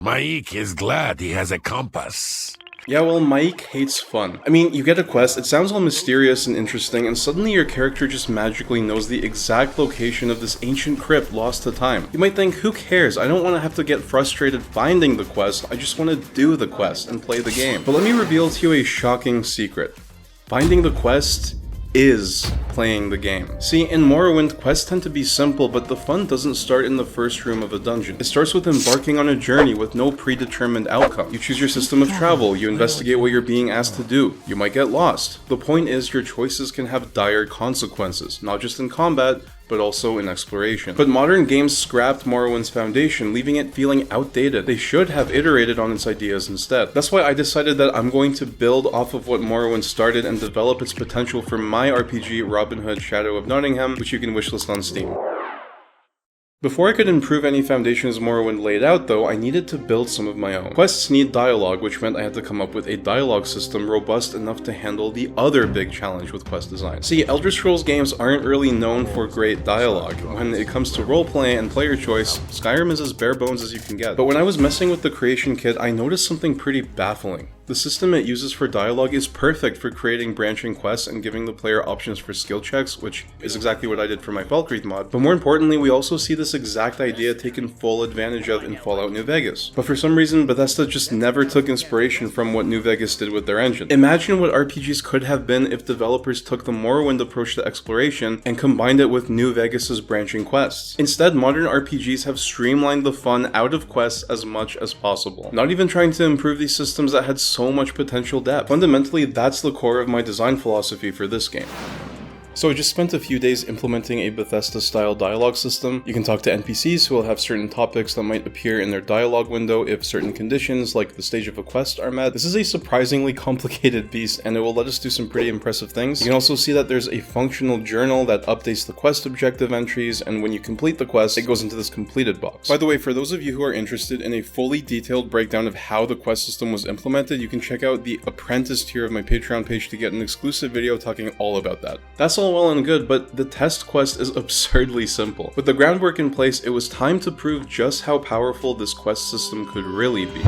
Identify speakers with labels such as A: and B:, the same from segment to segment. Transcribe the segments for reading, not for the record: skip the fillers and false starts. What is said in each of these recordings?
A: Maik is glad he has a compass.
B: Yeah, well, Mike hates fun. I mean, you get a quest, it sounds all mysterious and interesting, and suddenly your character just magically knows the exact location of this ancient crypt lost to time. You might think, who cares? I don't want to have to get frustrated finding the quest, I just want to do the quest and play the game. But let me reveal to you a shocking secret. Finding the quest is playing the game. See, in Morrowind, quests tend to be simple, but the fun doesn't start in the first room of a dungeon. It starts with embarking on a journey with no predetermined outcome. You choose your system of travel, you investigate what you're being asked to do. You might get lost. The point is, your choices can have dire consequences, not just in combat, but also in exploration. But modern games scrapped Morrowind's foundation, leaving it feeling outdated. They should have iterated on its ideas instead. That's why I decided that I'm going to build off of what Morrowind started and develop its potential for my RPG, Robin Hood: Shadow of Nottingham, which you can wishlist on Steam. Before I could improve any foundations Morrowind laid out though, I needed to build some of my own. Quests need dialogue, which meant I had to come up with a dialogue system robust enough to handle the other big challenge with quest design. See, Elder Scrolls games aren't really known for great dialogue. When it comes to roleplay and player choice, Skyrim is as bare bones as you can get. But when I was messing with the creation kit, I noticed something pretty baffling. The system it uses for dialogue is perfect for creating branching quests and giving the player options for skill checks, which is exactly what I did for my Falkreath mod. But more importantly, we also see this exact idea taken full advantage of in Fallout New Vegas. But for some reason, Bethesda just never took inspiration from what New Vegas did with their engine. Imagine what RPGs could have been if developers took the Morrowind approach to exploration and combined it with New Vegas's branching quests. Instead, modern RPGs have streamlined the fun out of quests as much as possible, not even trying to improve these systems that had so much potential depth. Fundamentally, that's the core of my design philosophy for this game. So I just spent a few days implementing a Bethesda-style dialogue system. You can talk to NPCs who will have certain topics that might appear in their dialogue window if certain conditions, like the stage of a quest, are met. This is a surprisingly complicated beast, and it will let us do some pretty impressive things. You can also see that there's a functional journal that updates the quest objective entries, and when you complete the quest, it goes into this completed box. By the way, for those of you who are interested in a fully detailed breakdown of how the quest system was implemented, you can check out the Apprentice tier of my Patreon page to get an exclusive video talking all about that. That's all well and good, but the test quest is absurdly simple. With the groundwork in place, it was time to prove just how powerful this quest system could really be.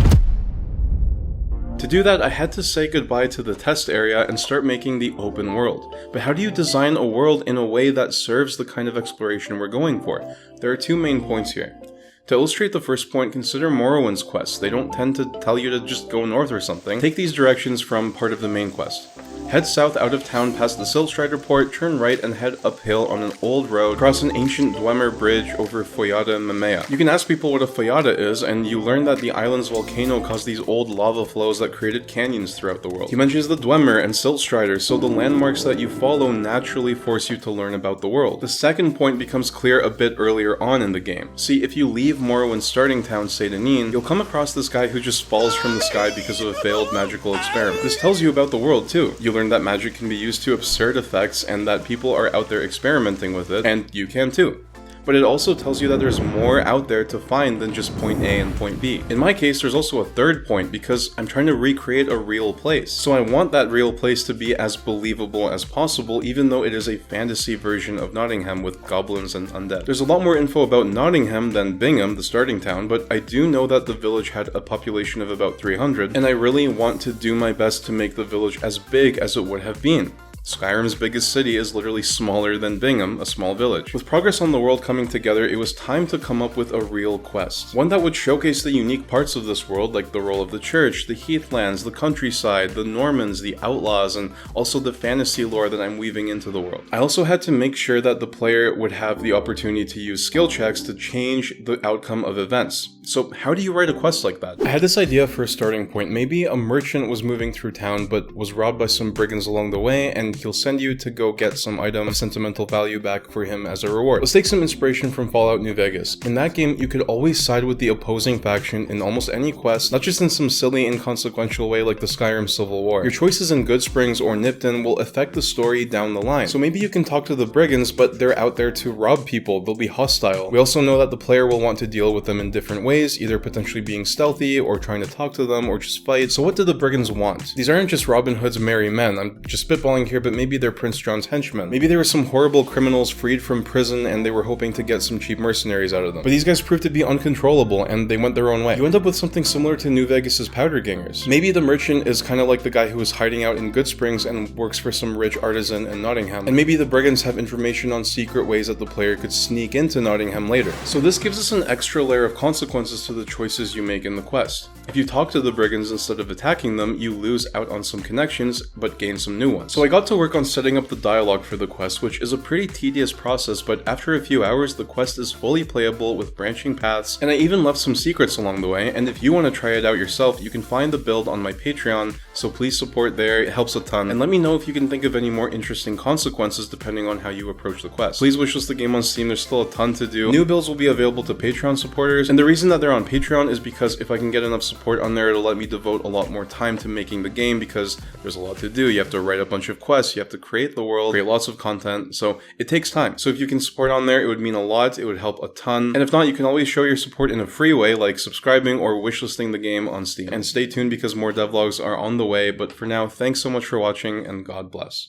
B: To do that, I had to say goodbye to the test area and start making the open world. But how do you design a world in a way that serves the kind of exploration we're going for? There are two main points here. To illustrate the first point, consider Morrowind's quests. They don't tend to tell you to just go north or something. Take these directions from part of the main quest. Head south out of town past the Siltstrider port, turn right and head uphill on an old road, cross an ancient Dwemer bridge over Foyada Mamea. You can ask people what a Foyada is, and you learn that the island's volcano caused these old lava flows that created canyons throughout the world. He mentions the Dwemer and Siltstrider, so the landmarks that you follow naturally force you to learn about the world. The second point becomes clear a bit earlier on in the game. See, if you leave Morrowind's starting town, Seyda-Neen, you'll come across this guy who just falls from the sky because of a failed magical experiment. This tells you about the world too. You learn that magic can be used to absurd effects and that people are out there experimenting with it, and you can too. But it also tells you that there's more out there to find than just point A and point B. In my case, there's also a third point because I'm trying to recreate a real place. So I want that real place to be as believable as possible, even though it is a fantasy version of Nottingham with goblins and undead. There's a lot more info about Nottingham than Bingham, the starting town, but I do know that the village had a population of about 300, and I really want to do my best to make the village as big as it would have been. Skyrim's biggest city is literally smaller than Bingham, a small village. With progress on the world coming together, it was time to come up with a real quest. One that would showcase the unique parts of this world, like the role of the church, the heathlands, the countryside, the Normans, the outlaws, and also the fantasy lore that I'm weaving into the world. I also had to make sure that the player would have the opportunity to use skill checks to change the outcome of events. So how do you write a quest like that? I had this idea for a starting point. Maybe a merchant was moving through town but was robbed by some brigands along the way, and he'll send you to go get some item of sentimental value back for him as a reward. Let's take some inspiration from Fallout New Vegas. In that game, you could always side with the opposing faction in almost any quest, not just in some silly, inconsequential way like the Skyrim Civil War. Your choices in Goodsprings or Nipton will affect the story down the line. So maybe you can talk to the brigands, but they're out there to rob people. They'll be hostile. We also know that the player will want to deal with them in different ways, either potentially being stealthy or trying to talk to them or just fight. So what do the brigands want? These aren't just Robin Hood's merry men. I'm just spitballing here, but maybe they're Prince John's henchmen. Maybe they were some horrible criminals freed from prison and they were hoping to get some cheap mercenaries out of them. But these guys proved to be uncontrollable and they went their own way. You end up with something similar to New Vegas's Powder Gangers. Maybe the merchant is kind of like the guy who was hiding out in Goodsprings and works for some rich artisan in Nottingham. And maybe the brigands have information on secret ways that the player could sneak into Nottingham later. So this gives us an extra layer of consequences to the choices you make in the quest. If you talk to the brigands instead of attacking them, you lose out on some connections, but gain some new ones. So I got to work on setting up the dialogue for the quest, which is a pretty tedious process, but after a few hours, the quest is fully playable with branching paths, and I even left some secrets along the way, and if you want to try it out yourself, you can find the build on my Patreon, so please support there, it helps a ton, and let me know if you can think of any more interesting consequences depending on how you approach the quest. Please wishlist the game on Steam, there's still a ton to do. New builds will be available to Patreon supporters, and the reason that they're on Patreon is because if I can get enough support on there, it'll let me devote a lot more time to making the game because there's a lot to do. You have to write a bunch of quests, you have to create the world, create lots of content, so it takes time. So if you can support on there, it would mean a lot, it would help a ton. And if not, you can always show your support in a free way, like subscribing or wishlisting the game on Steam. And stay tuned because more devlogs are on the way, but for now, thanks so much for watching and God bless.